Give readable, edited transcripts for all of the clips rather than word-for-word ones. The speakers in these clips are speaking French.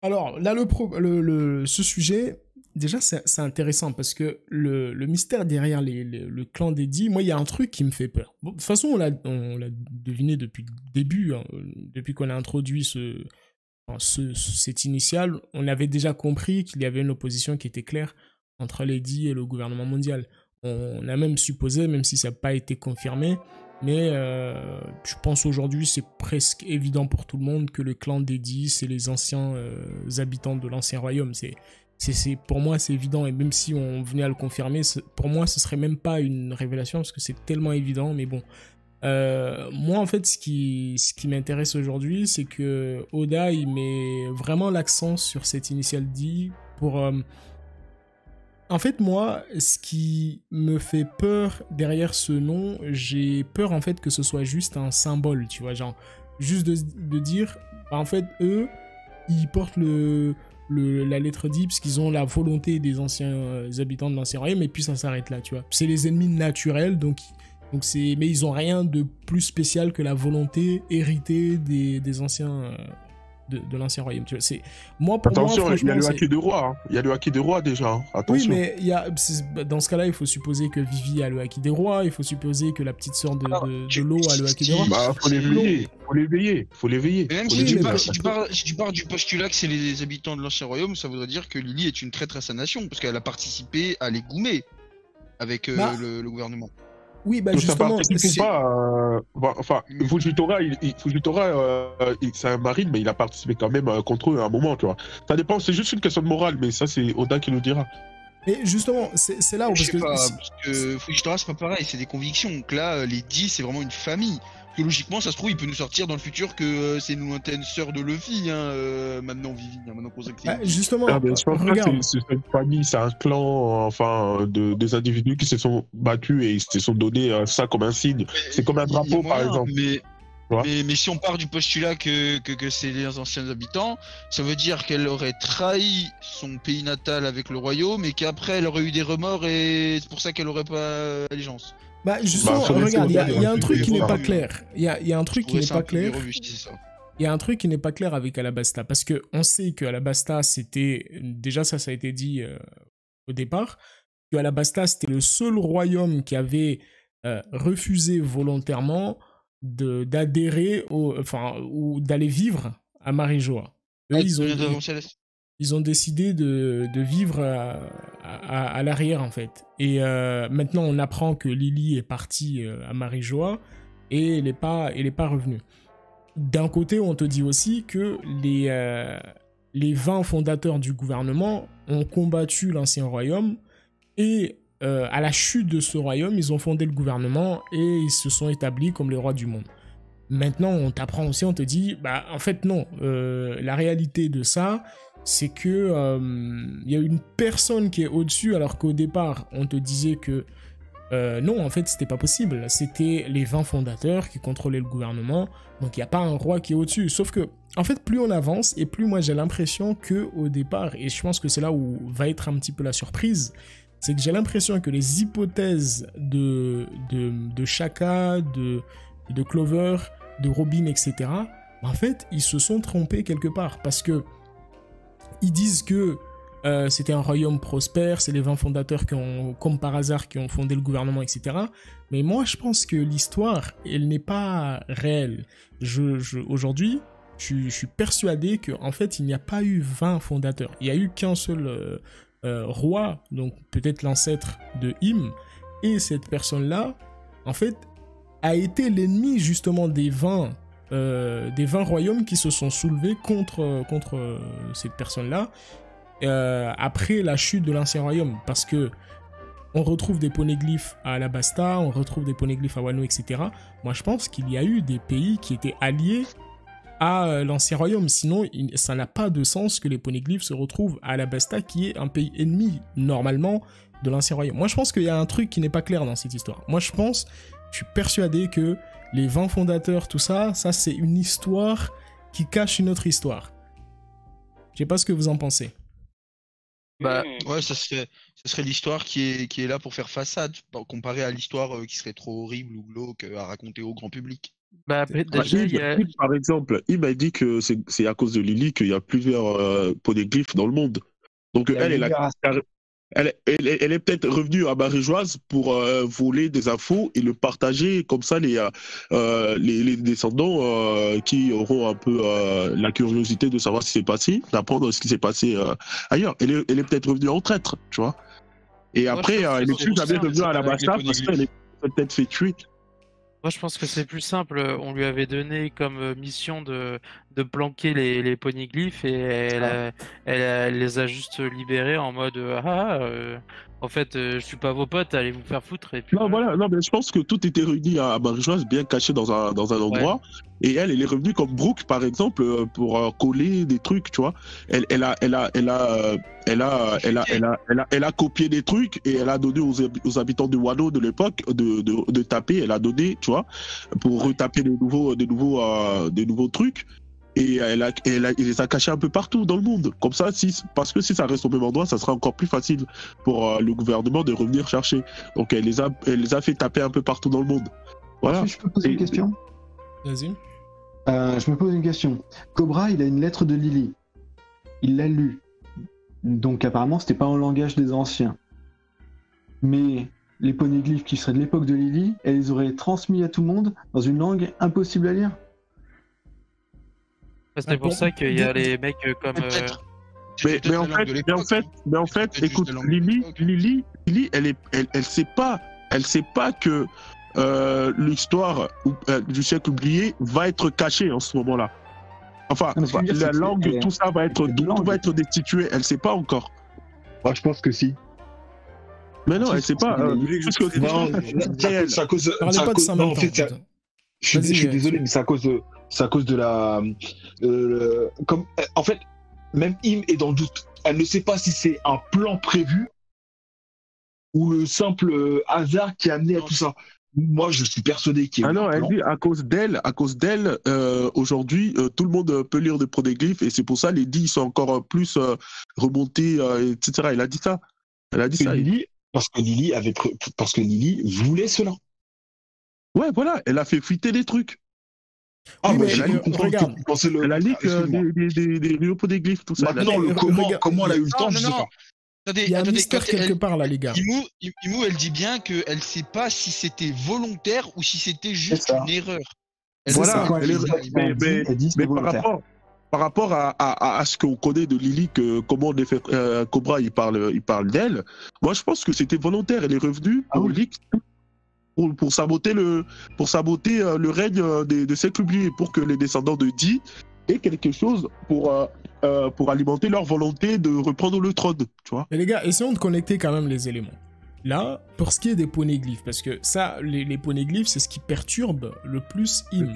Alors là, ce sujet, déjà, c'est intéressant parce que le mystère derrière le clan d'Eddie, moi, il y a un truc qui me fait peur. Bon, de toute façon, on l'a deviné depuis le début, hein, depuis qu'on a introduit cette initiale, on avait déjà compris qu'il y avait une opposition qui était claire entre l'Eddie et le gouvernement mondial. On a même supposé, même si ça n'a pas été confirmé, mais je pense aujourd'hui c'est presque évident pour tout le monde que le clan d'Eddie, c'est les anciens habitants de l'ancien royaume. Pour moi c'est évident, et même si on venait à le confirmer, pour moi ce serait même pas une révélation parce que c'est tellement évident, mais bon. Moi, en fait, ce qui m'intéresse aujourd'hui, c'est que Oda, il met vraiment l'accent sur cette initiale D pour. En fait, moi, ce qui me fait peur derrière ce nom, j'ai peur en fait que ce soit juste un symbole, tu vois, genre juste de dire, bah, en fait, eux, ils portent la lettre D parce qu'ils ont la volonté des anciens habitants de l'ancien royaume, et puis ça s'arrête là, tu vois. C'est les ennemis naturels, mais ils ont rien de plus spécial que la volonté héritée des anciens de l'ancien royaume. Tu vois, pour moi, Attention, il y a franchement, le c'est. haki de roi. Hein. Il y a le haki de roi déjà. Hein. Oui, Attention. mais dans ce cas-là, il faut supposer que Vivi a le haki des rois, il faut supposer que la petite sœur Alors, de l'eau a le haki des rois. Bah, faut l'éveiller. Faut l'éveiller. Faut l'éveiller. mais même Faut si lui Oui, tu dire. mais pars, si tu pars du postulat que c'est les habitants de l'Ancien Royaume, ça voudrait dire que Lily est une traître à sa nation, parce qu'elle a participé à les goumer avec bah, le gouvernement. oui, bah Que ça justement, participe ou pas. Enfin, Fujitora, Fujitora c'est un marine, mais il a participé quand même contre eux à un moment, tu vois. Ça dépend, c'est juste une question de morale, mais ça, c'est Oda qui nous dira. mais justement, c'est là où Je parce sais que pas, parce que Fujitora c'est pas pareil, c'est des convictions. Donc là, les 10 c'est vraiment une famille. Parce que logiquement, ça se trouve, il peut nous sortir dans le futur que c'est une lointaine sœur de Luffy, hein, maintenant Vivi, hein, maintenant qu'on sait que c'est une fille. Ah, justement, mais je pense pas que regarde. c'est une famille, c'est un clan, enfin, des individus qui se sont battus et ils se sont donné ça comme un signe. C'est comme un Il y a drapeau, par moyen, exemple. Tu vois. mais si on part du postulat que c'est les anciens habitants, ça veut dire qu'elle aurait trahi son pays natal avec le royaume et qu'après elle aurait eu des remords et c'est pour ça qu'elle aurait pas allégeance. Bah Je trouve Bah, justement, ça faut laisser regarde, Oda il y a un truc bien qui n'est pas revu, hein. clair. Il y a un Je truc qui trouverais n'est ça un pas peu bien clair. revu si c'est ça. Il y a un truc qui n'est pas clair avec Alabasta, parce que on sait que Alabasta, c'était déjà ça a été dit au départ, que Alabasta c'était le seul royaume qui avait refusé volontairement d'adhérer enfin ou d'aller vivre à Marijoa. Eux, Ah, tu viens d'avancer là. ils ont décidé de vivre à l'arrière en fait. Et maintenant, on apprend que Lily est partie à Marijoa et elle est pas revenue. D'un côté, on te dit aussi que les 20 fondateurs du gouvernement ont combattu l'ancien royaume et à la chute de ce royaume, ils ont fondé le gouvernement et ils se sont établis comme les rois du monde. Maintenant, on t'apprend aussi, on te dit, bah en fait non, la réalité de ça, c'est que il y a une personne qui est au-dessus, alors qu'au départ, on te disait que non, en fait, c'était pas possible. C'était les 20 fondateurs qui contrôlaient le gouvernement. Donc, il n'y a pas un roi qui est au-dessus. Sauf que, en fait, plus on avance et plus moi j'ai l'impression que au départ, et je pense que c'est là où va être un petit peu la surprise, c'est que j'ai l'impression que les hypothèses de Shaka, de Clover, de Robin, etc., en fait, ils se sont trompés quelque part. Parce que ils disent que c'était un royaume prospère, c'est les 20 fondateurs qui ont, comme par hasard, qui ont fondé le gouvernement, etc. Mais moi, je pense que l'histoire, elle n'est pas réelle. Aujourd'hui, je suis persuadé qu'en fait, il n'y a pas eu 20 fondateurs. Il n'y a eu qu'un seul roi, donc peut-être l'ancêtre de Im, et cette personne-là, en fait, a été l'ennemi justement des 20 royaumes qui se sont soulevés contre cette personne-là après la chute de l'ancien royaume. Parce que on retrouve des poneglyphes à Alabasta, on retrouve des poneglyphes à Wano, etc. Moi, je pense qu'il y a eu des pays qui étaient alliés à l'ancien royaume. Sinon, ça n'a pas de sens que les poneglyphes se retrouvent à Alabasta, qui est un pays ennemi, normalement, de l'ancien royaume. Moi, je pense qu'il y a un truc qui n'est pas clair dans cette histoire. Moi, je suis persuadé que les 20 fondateurs, tout ça, ça, c'est une histoire qui cache une autre histoire. Je sais pas ce que vous en pensez. Bah ouais, ça serait l'histoire qui est là pour faire façade, comparé à l'histoire qui serait trop horrible ou glauque à raconter au grand public. Bah, Ouais, déjà, il y a. Par exemple, il m'a dit que c'est à cause de Lily qu'il y a plusieurs poneglyphes dans le monde. Donc Il y a elle, libération. elle est peut-être revenue à Marégeoise pour voler des infos et le partager comme ça les descendants qui auront un peu la curiosité de savoir ce qui s'est passé, d'apprendre ce qui s'est passé ailleurs. Elle est peut-être revenue en traître, tu vois. Et Moi, après, je pense que elle est c'est plus pour jamais ça, revenue à la avec les Bassa parce qu'elle est peut-être fait tuer. Moi, je pense que c'est plus simple. On lui avait donné comme mission de planquer les poneglyphes et elle les a juste libérés en mode en fait, je suis pas vos potes, allez vous faire foutre. Et puis Non, voilà. voilà, non, mais je pense que tout était réuni à Marie-Joise, bien caché dans un Ouais. endroit. Et elle est revenue comme Brooke, par exemple, pour coller des trucs, tu vois. Elle a copié des trucs et elle a donné aux habitants de Wano de l'époque de taper. Elle a donné, tu vois, pour retaper des nouveaux trucs. Et elle les a cachés un peu partout dans le monde. Comme ça, parce que si ça reste au même endroit, ça sera encore plus facile pour le gouvernement de revenir chercher. Donc elle les a fait taper un peu partout dans le monde. Voilà. Est-ce que je peux poser une question? Vas-y. Je me pose une question. Cobra, il a une lettre de Lily. Il l'a lue. Donc apparemment, c'était pas en langage des anciens. Mais les poneglyphes qui seraient de l'époque de Lily, elle les aurait transmis à tout le monde dans une langue impossible à lire. C'est pour ça qu'il y a les mecs comme. Peut-être. Mais en fait, écoute, Lily, elle sait pas que l'histoire du siècle oublié va être cachée en ce moment-là. Enfin, Non, mais ce que je veux dire, la c'est que langue, tout ça va être, tout va être destitué. Elle sait pas encore. Moi, je pense que si. Mais non, elle sait pas. Parce que Non, c'est à cause. Parlez pas de ça Non, en maintenant. fait, je suis désolé, mais c'est à cause de la. Comme, en fait, même Im est dans le doute. Elle ne sait pas si c'est un plan prévu ou le simple hasard qui a amené à tout ça. Moi, je suis persuadé qu'il y a Ah eu non, un elle plan. dit à cause d'elle, aujourd'hui, tout le monde peut lire des poneglyphes et c'est pour ça les dits sont encore plus remontés, etc. Elle a dit ça. Elle a dit ça. Parce que Lily voulait cela. Ouais, voilà, elle a fait fuiter des trucs. Oui, mais j'ai cru comprendre regarde. que tu pensais le. Elle a dit Excuse-moi. des poneglyphes, tout ça. Maintenant, comment elle a eu le temps, je sais pas. Attendez, Il y a un attendez, mystère quand quelque part là, les gars. Imou, elle dit bien qu'elle sait pas si c'était volontaire ou si c'était juste ça. une erreur. Voilà, Quand elle dit mais c'est volontaire. par rapport à ce qu'on connaît de Lily, comment on est fait, Cobra, il parle d'elle. Moi, je pense que c'était volontaire. Elle est revenue pour saboter le règne des siècles oubliés, pour que les descendants de Di aient quelque chose pour alimenter leur volonté de reprendre le trône, tu vois. Mais les gars, essayons de connecter quand même les éléments. Là, pour ce qui est des poneglyphes, parce que ça, les poneglyphes, c'est ce qui perturbe le plus Im.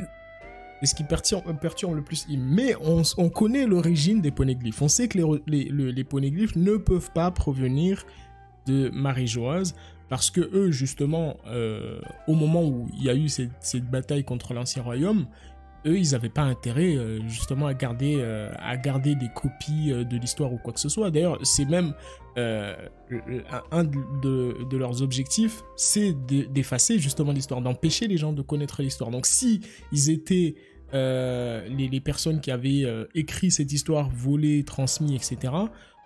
C'est ce qui perturbe le plus Im. Mais on connaît l'origine des poneglyphes. On sait que les poneglyphes ne peuvent pas provenir de Marie-Joise, parce que eux, justement, au moment où il y a eu cette bataille contre l'Ancien Royaume, eux, ils n'avaient pas intérêt, justement, à garder des copies de l'histoire ou quoi que ce soit. D'ailleurs, c'est même un de leurs objectifs, c'est d'effacer justement l'histoire, d'empêcher les gens de connaître l'histoire. Donc, si ils étaient les personnes qui avaient écrit cette histoire, volé, transmis, etc.,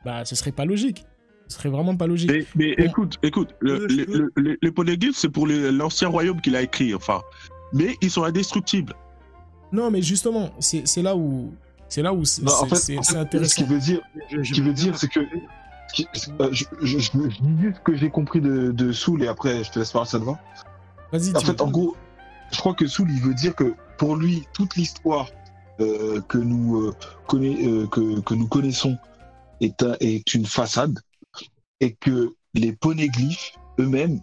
bah, ce serait pas logique. Ce serait vraiment pas logique. Mais écoute, les poneglyphes, c'est pour l'Ancien Royaume qu'il a écrit, enfin. Mais ils sont indestructibles. Non, mais justement, c'est là où c'est intéressant. Ce qu'il veut dire, c'est que je dis juste ce que j'ai compris de Soul et après je te laisse parler, ça te va. Vas-y. En fait, en gros, je crois que Soul, il veut dire que pour lui, toute l'histoire que nous connaissons est une façade et que les poneglyphes eux-mêmes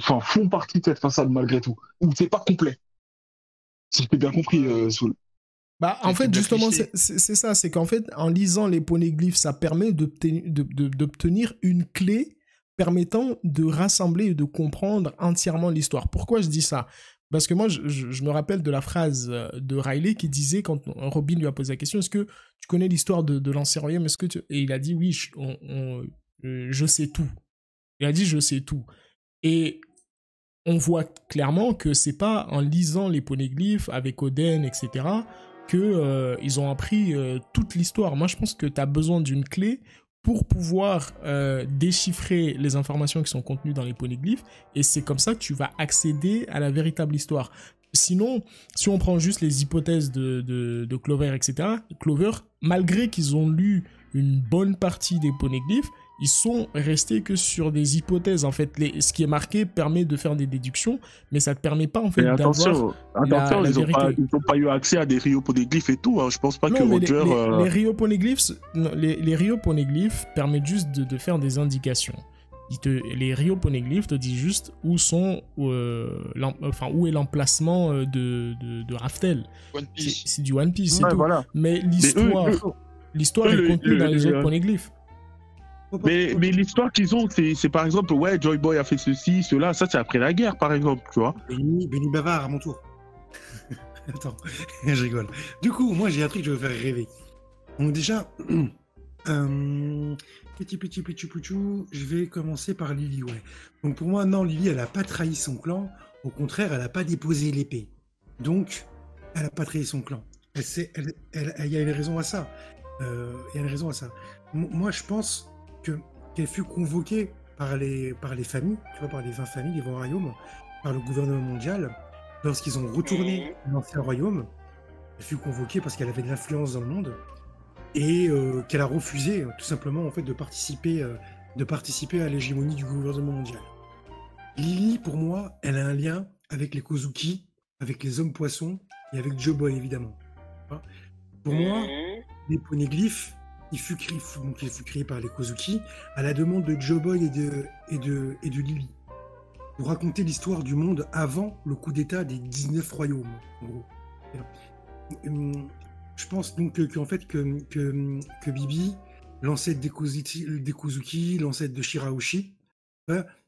font partie de cette façade malgré tout. Ou c'est pas complet. Si je t'ai bien compris, Soul. Bah, en fait, justement, c'est ça. C'est qu'en fait, en lisant les poneglyphes, ça permet d'obtenir une clé permettant de rassembler et de comprendre entièrement l'histoire. Pourquoi je dis ça? Parce que moi, je me rappelle de la phrase de Riley qui disait, quand Robin lui a posé la question, est-ce que tu connais l'histoire de l'Ancien Royaume? Et il a dit, oui, je sais tout. Il a dit, je sais tout. Et on voit clairement que c'est pas en lisant les poneglyphes avec Oden, etc., que ils ont appris toute l'histoire. Moi, je pense que tu as besoin d'une clé pour pouvoir déchiffrer les informations qui sont contenues dans les poneglyphes, et c'est comme ça que tu vas accéder à la véritable histoire. Sinon, si on prend juste les hypothèses de Clover, etc., Clover, malgré qu'ils ont lu une bonne partie des poneglyphes, ils sont restés que sur des hypothèses. En fait, ce qui est marqué permet de faire des déductions, mais ça ne te permet pas en fait d'avoir la vérité. Ils n'ont pas eu accès à des rioponeglyphes et tout. Hein. Je pense pas que Roger... Les rioponeglyphes permettent juste de faire des indications. Les rioponeglyphes te disent juste où est l'emplacement de Raftel. C'est du One Piece, c'est tout. Voilà. Mais l'histoire est contenue dans les autres poneglyphes. Mais l'histoire qu'ils ont, c'est par exemple, ouais, Joy Boy a fait ceci, cela, ça c'est après la guerre, par exemple, tu vois. Benny Bavard, à mon tour. Attends, je rigole. Du coup, moi j'ai appris que je vais faire rêver. Donc déjà, je vais commencer par Lily, ouais. Donc pour moi, non, Lily, elle n'a pas trahi son clan. Au contraire, elle n'a pas déposé l'épée. Donc, elle n'a pas trahi son clan. Il y a une raison à ça. Moi, je pense qu'elle fut convoquée par les familles, tu vois, par les 20 familles, les 20 royaumes, par le gouvernement mondial, lorsqu'ils ont retourné l'ancien royaume. Elle fut convoquée parce qu'elle avait de l'influence dans le monde et qu'elle a refusé tout simplement en fait de participer à l'hégémonie du gouvernement mondial. Lily, pour moi, elle a un lien avec les Kozuki, avec les hommes poissons et avec Joe Boy évidemment. Pour moi, les poneglyphes, il fut créé par les Kozuki à la demande de Joe Boy et de Lily pour raconter l'histoire du monde avant le coup d'état des 19 royaumes, en gros. Je pense donc qu'en fait que Bibi, l'ancêtre des Kozuki, l'ancêtre de Shirahoshi,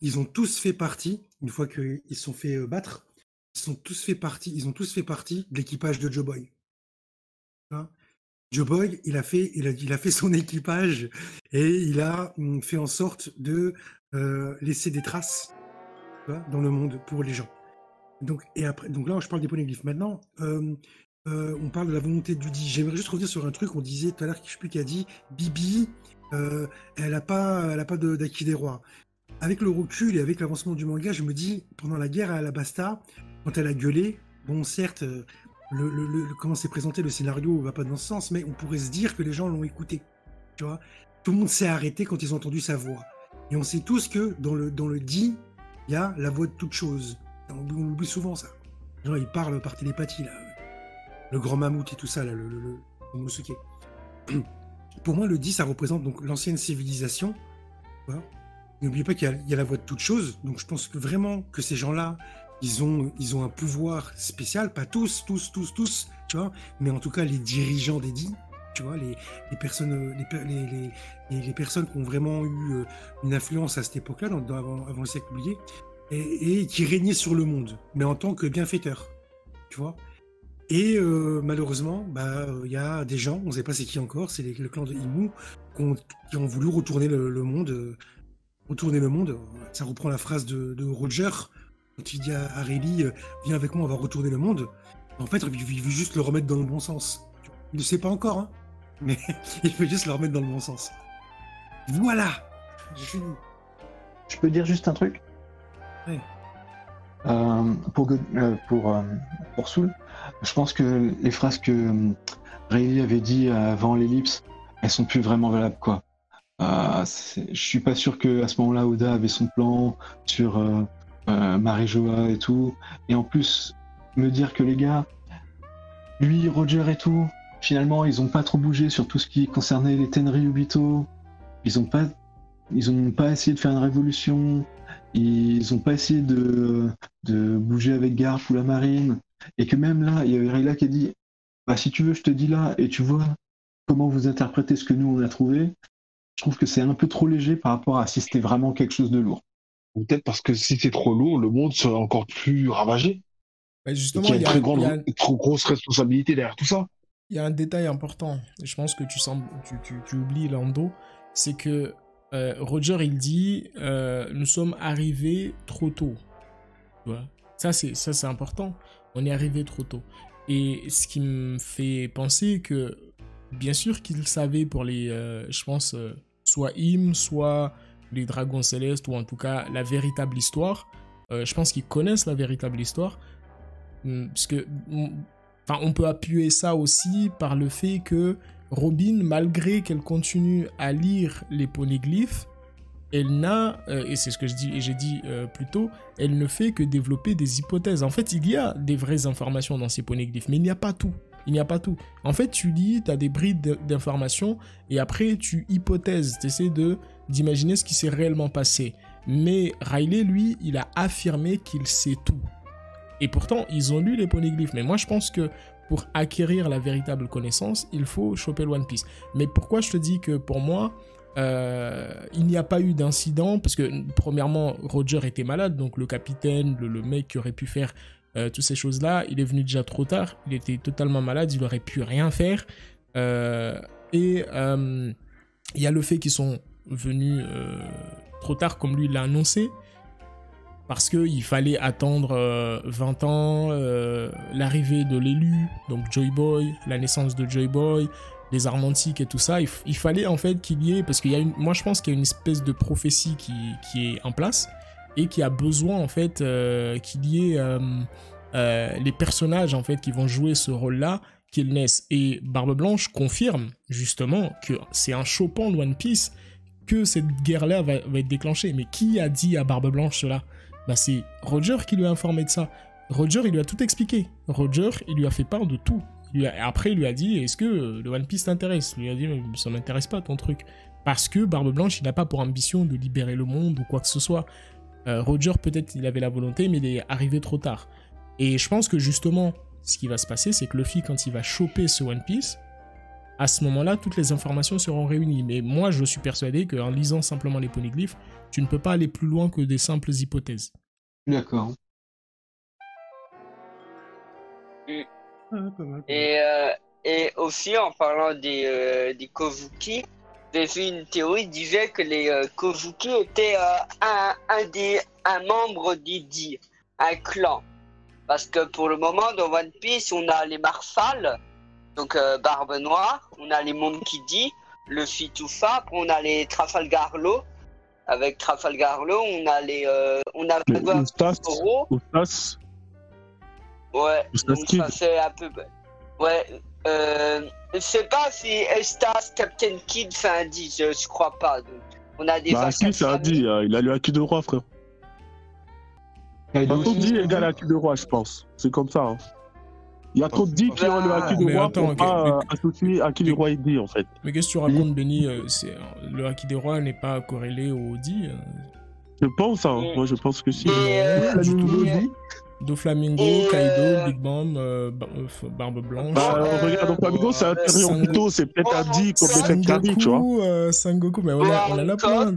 ils ont tous fait partie, une fois qu'ils se sont fait battre, ils ont tous fait partie de l'équipage de Joe Boy. Joe Boy, il a fait son équipage et il a fait en sorte de laisser des traces dans le monde pour les gens. Donc là, je parle des poneglyphes. Maintenant, on parle de la volonté du dit. J'aimerais juste revenir sur un truc. On disait tout à l'heure, je ne sais plus qui a dit, Bibi, elle n'a pas d'acquis des rois. Avec le recul et avec l'avancement du manga, je me dis, pendant la guerre à Alabasta, quand elle a gueulé, bon, certes, comment c'est présenté, le scénario ne va pas dans ce sens, mais on pourrait se dire que les gens l'ont écouté. Tu vois, tout le monde s'est arrêté quand ils ont entendu sa voix. Et on sait tous que dans le dit, il y a la voix de toute chose. On oublie souvent ça. Les gens, ils parlent par télépathie, là. Le grand mammouth et tout ça, là, le Momosuke. Pour moi, le dit, ça représente donc l'ancienne civilisation. Voilà. N'oubliez pas qu'il y a la voix de toute chose. Donc je pense que vraiment que ces gens-là, ils ont un pouvoir spécial, pas tous, tu vois, mais en tout cas les dirigeants des dits, tu vois, les personnes qui ont vraiment eu une influence à cette époque-là, avant le siècle oublié, et qui régnaient sur le monde, mais en tant que bienfaiteurs, tu vois. Et malheureusement, y a des gens, on ne sait pas c'est qui encore, c'est le clan de Imu, qui ont voulu retourner le monde. Ça reprend la phrase de Roger, quand il dit à Rayleigh, viens avec moi, on va retourner le monde. En fait, il veut juste le remettre dans le bon sens. Il ne sait pas encore, hein, mais il veut juste le remettre dans le bon sens. Voilà, j'ai fini. Je peux dire juste un truc? Oui. Pour Soul, je pense que les phrases que Rayleigh avait dit avant l'ellipse, elles sont plus vraiment valables, quoi. Je suis pas sûr que à ce moment-là Oda avait son plan sur Marie-Joa et tout, et en plus me dire que les gars, lui, Roger et tout, finalement ils ont pas trop bougé sur tout ce qui concernait les Tenryubito, ils ont pas essayé de faire une révolution, ils ont pas essayé de bouger avec Garp ou la marine, et que même là il y avait Rayleigh qui a dit si tu veux je te dis là et tu vois comment vous interprétez ce que nous on a trouvé. Je trouve que c'est un peu trop léger par rapport à si c'était vraiment quelque chose de lourd. Ou peut-être parce que si c'est trop lourd, le monde serait encore plus ravagé. Justement, il y a une trop grosse responsabilité derrière tout ça. Il y a un détail important, et je pense que tu oublies, Lando, c'est que Roger, il dit nous sommes arrivés trop tôt. Tu vois, ça c'est important. On est arrivé trop tôt. Et ce qui me fait penser que, bien sûr qu'ils savaient pour les, je pense, soit Im, soit les Dragons Célestes, ou en tout cas la véritable histoire. Je pense qu'ils connaissent la véritable histoire. Parce que, on peut appuyer ça aussi par le fait que Robin, malgré qu'elle continue à lire les poneglyphes, elle n'a, et c'est ce que j'ai dit plus tôt, elle ne fait que développer des hypothèses. En fait, il y a des vraies informations dans ces poneglyphes, mais il n'y a pas tout. Il n'y a pas tout. En fait, tu lis, tu as des brides d'informations, et après, tu hypothèses, tu essaies d'imaginer ce qui s'est réellement passé. Mais Riley, lui, il a affirmé qu'il sait tout. Et pourtant, ils ont lu les poneglyphes. Mais moi, je pense que pour acquérir la véritable connaissance, il faut choper le One Piece. Mais pourquoi je te dis que pour moi, il n'y a pas eu d'incident? Parce que, premièrement, Roger était malade, donc le capitaine, le mec qui aurait pu faire toutes ces choses-là, il est venu déjà trop tard. Il était totalement malade, il aurait pu rien faire. Il y a le fait qu'ils sont venus trop tard, comme lui l'a annoncé. Parce qu'il fallait attendre 20 ans, l'arrivée de l'élu, donc Joy Boy, la naissance de Joy Boy, les armes antiques et tout ça. Il fallait en fait qu'il y ait, parce qu'il y a moi je pense qu'il y a une espèce de prophétie qui est en place et qui a besoin en fait qu'il y ait les personnages en fait qui vont jouer ce rôle-là, qu'ils naissent. Et Barbe Blanche confirme justement que c'est un chopin de One Piece que cette guerre-là va être déclenchée. Mais qui a dit à Barbe Blanche cela? Bah, c'est Roger qui lui a informé de ça. Roger, il lui a tout expliqué. Roger, il lui a fait part de tout. Après, il lui a dit, est-ce que le One Piece t'intéresse? Il lui a dit, mais ça m'intéresse pas ton truc. Parce que Barbe Blanche, il n'a pas pour ambition de libérer le monde ou quoi que ce soit. Roger, peut-être, il avait la volonté, mais il est arrivé trop tard. Et je pense que justement, ce qui va se passer, c'est que Luffy, quand il va choper ce One Piece, à ce moment-là, toutes les informations seront réunies. Mais moi, je suis persuadé qu'en lisant simplement les poneglyphes, tu ne peux pas aller plus loin que des simples hypothèses. D'accord. Et aussi, en parlant des Kozuki, j'ai vu une théorie qui disait que les Kozuki étaient un membre d'Idi, un clan. Parce que pour le moment, dans One Piece, on a les Marshall, donc Barbe Noire, on a les Monkey D, le Fitufa, on a les Trafalgar Law. Avec Trafalgar Law, on a les Oustas. Ouais, donc ça c'est un peu... Ouais, je sais pas si Estas, Captain Kidd fait un 10, je crois pas. Donc, on a des... Bah si, ça a dit, il a le Haki de Roi, frère. Quand on dit égal Haki de Roi, je pense. C'est comme ça, hein. Il y a trop de dit qui ont le Haki de Roi pour pas associer Haki de Roi et dit, en fait. Mais qu'est-ce que tu racontes, Benny? Le Haki des Rois n'est pas corrélé au dit? Je pense, hein. Moi je pense que si. Doflamingo, Kaido, Big Mom, Barbe Blanche. Regarde, donc Doflamingo c'est un Terrion, c'est peut-être un dit comme le fait Kari, tu vois. Sangoku, mais on en a plein.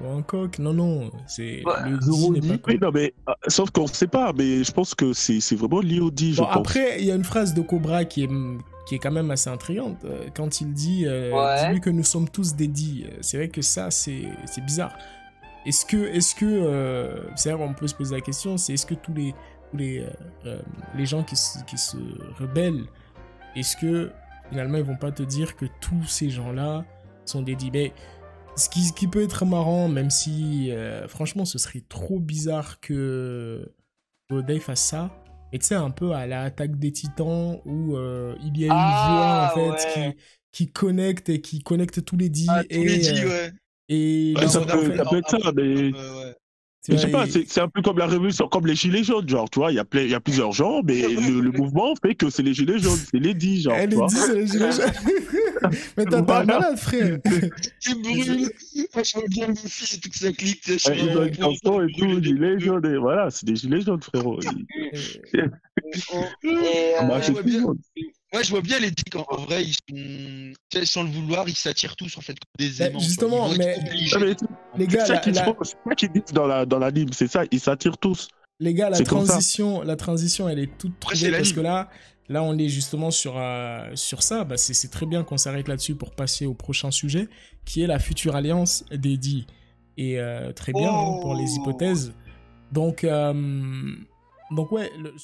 Hancock, non, c'est le Zoro dit. Oui, non, mais sauf qu'on ne sait pas, mais je pense que c'est vraiment lié au dit, je pense. Après, il y a une phrase de Cobra qui est quand même assez intrigante. Quand il dit dis-lui que nous sommes tous des dits. C'est vrai que ça, c'est bizarre. Est-ce que c'est vrai, on peut se poser la question, c'est est-ce que tous les gens qui se rebellent, est-ce que finalement ils vont pas te dire que tous ces gens-là sont des dits? Mais ce qui peut être marrant, même si franchement ce serait trop bizarre que Oda fasse ça, mais tu sais, un peu à l'attaque des titans où il y a une voix en fait qui connecte tous les dits et ça peut être ça, mais je sais pas, c'est un peu comme la révolution, comme les gilets jaunes, genre, tu vois, il y a plusieurs genres, mais le mouvement fait que c'est les gilets jaunes, c'est les 10, genre. Les 10, c'est les gilets jaunes. Mais t'as pas malade, frère. Tu brûles. Je vois bien Luffy et toute sa clique. Ils ont une chanson et tout, gilets jaunes, et voilà, c'est des gilets jaunes, frérot. Moi, je vois bien les dicks, en vrai, ils sont, sans le vouloir, ils s'attirent tous, en fait, comme des aimants. Justement, mais les gars, c'est ça qu'ils disent dans l'anime, c'est ça, ils s'attirent tous. Les gars, la transition, elle est toute trouvée, parce que là, on est justement sur ça. Bah, c'est très bien qu'on s'arrête là-dessus pour passer au prochain sujet, qui est la future alliance des dits. Et très bien, pour les hypothèses. Donc ouais,